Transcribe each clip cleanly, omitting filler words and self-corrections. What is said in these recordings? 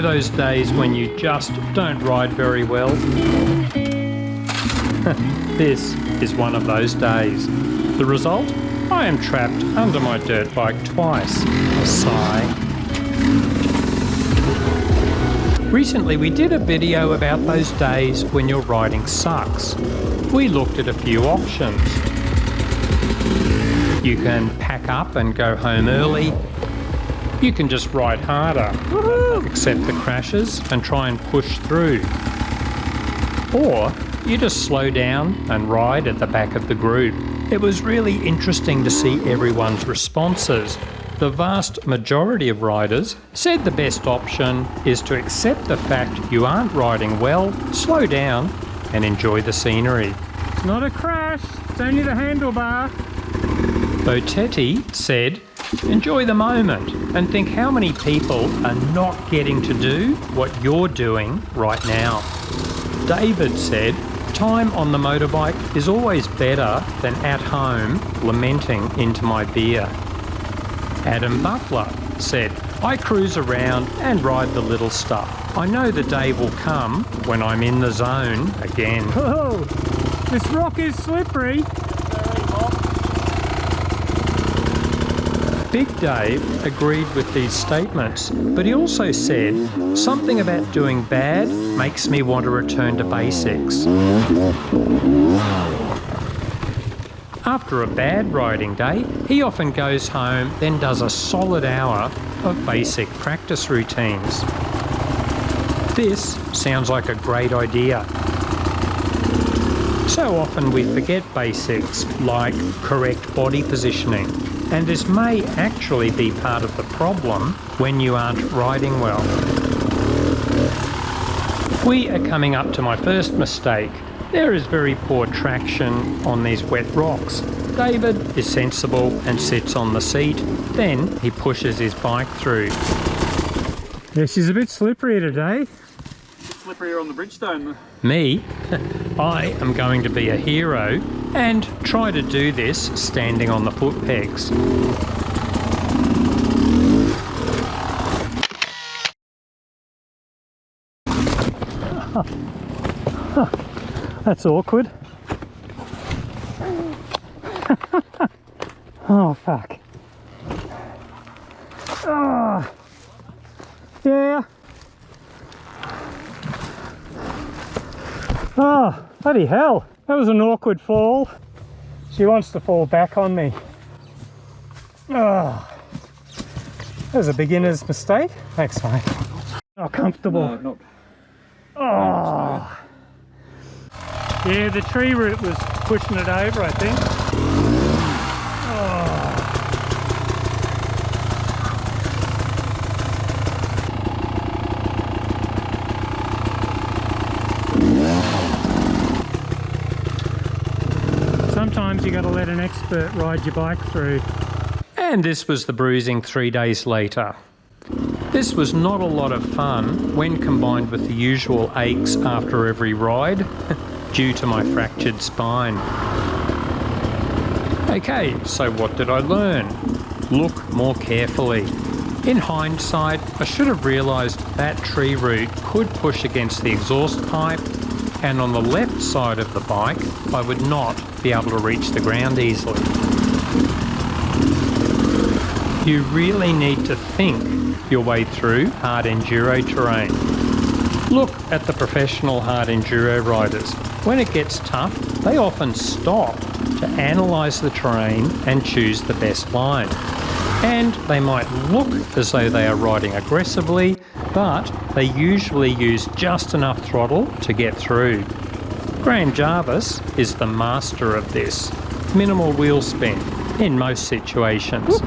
know those days when you just don't ride very well? This is one of those days. The result? I am trapped under my dirt bike twice. Sigh. Recently we did a video about those days when your riding sucks. We looked at a few options. You can pack up and go home early. You can just ride harder, accept the crashes and try and push through. Or you just slow down and ride at the back of the group. It was really interesting to see everyone's responses. The vast majority of riders said the best option is to accept the fact you aren't riding well, slow down and enjoy the scenery. It's not a crash, it's only the handlebar. Botetti said, enjoy the moment and think how many people are not getting to do what you're doing right now. David said, time on the motorbike is always better than at home lamenting into my beer. Adam Butler said, I cruise around and ride the little stuff. I know the day will come when I'm in the zone again. Oh, this rock is slippery. Big Dave agreed with these statements, but he also said, something about doing bad makes me want to return to basics. After a bad riding day, he often goes home, then does a solid hour of basic practice routines. This sounds like a great idea. So often we forget basics like correct body positioning, and this may actually be part of the problem when you aren't riding well. We are coming up to my first mistake. There is very poor traction on these wet rocks. David is sensible and sits on the seat. Then he pushes his bike through. Yeah, she's a bit slippery today. Slipperier on the Bridgestone. Me? I am going to be a hero and try to do this standing on the foot pegs. That's awkward. Oh, fuck. Oh, yeah. Oh, bloody hell. That was an awkward fall. She wants to fall back on me. Oh, that was a beginner's mistake. Thanks, mate. Not comfortable. No, not. Oh. Yeah, the tree root was pushing it over, I think. Oh. Sometimes you got to let an expert ride your bike through. And this was the bruising 3 days later. This was not a lot of fun when combined with the usual aches after every ride due to my fractured spine. Okay, so what did I learn? Look more carefully. In hindsight, I should have realised that tree root could push against the exhaust pipe, and on the left side of the bike, I would not be able to reach the ground easily. You really need to think your way through hard enduro terrain. Look at the professional hard enduro riders. When it gets tough, they often stop to analyse the terrain and choose the best line. And they might look as though they are riding aggressively, but they usually use just enough throttle to get through. Graham Jarvis is the master of this. Minimal wheel spin in most situations.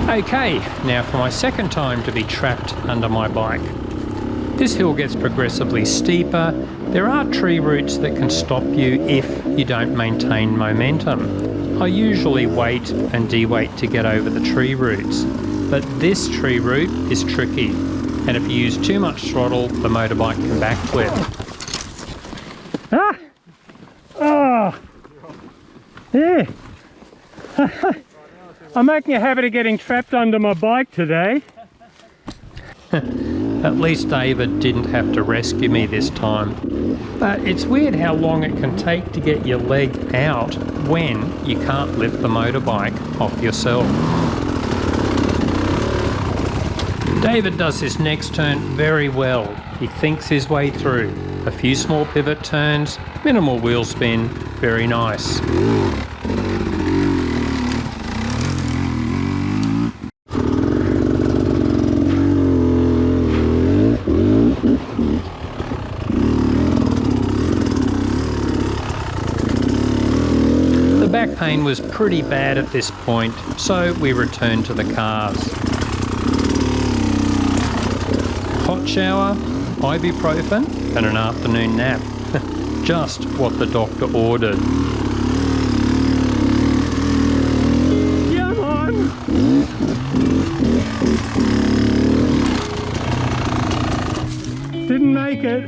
Okay, now for my second time to be trapped under my bike. This hill gets progressively steeper. There are tree roots that can stop you if you don't maintain momentum. I usually wait and de-weight to get over the tree roots, but this tree root is tricky, and if you use too much throttle, the motorbike can backflip. Ah! Oh! Yeah! I'm making a habit of getting trapped under my bike today. At least David didn't have to rescue me this time. But it's weird how long it can take to get your leg out when you can't lift the motorbike off yourself. David does this next turn very well. He thinks his way through. A few small pivot turns, minimal wheel spin, very nice. The back pain was pretty bad at this point, so we returned to the cars. Hot shower, ibuprofen and an afternoon nap. Just what the doctor ordered. Come on! Didn't make it,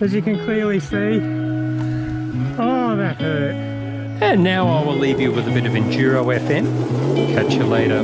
as you can clearly see. Oh, that hurt. And now I will leave you with a bit of Enduro FM. Catch you later.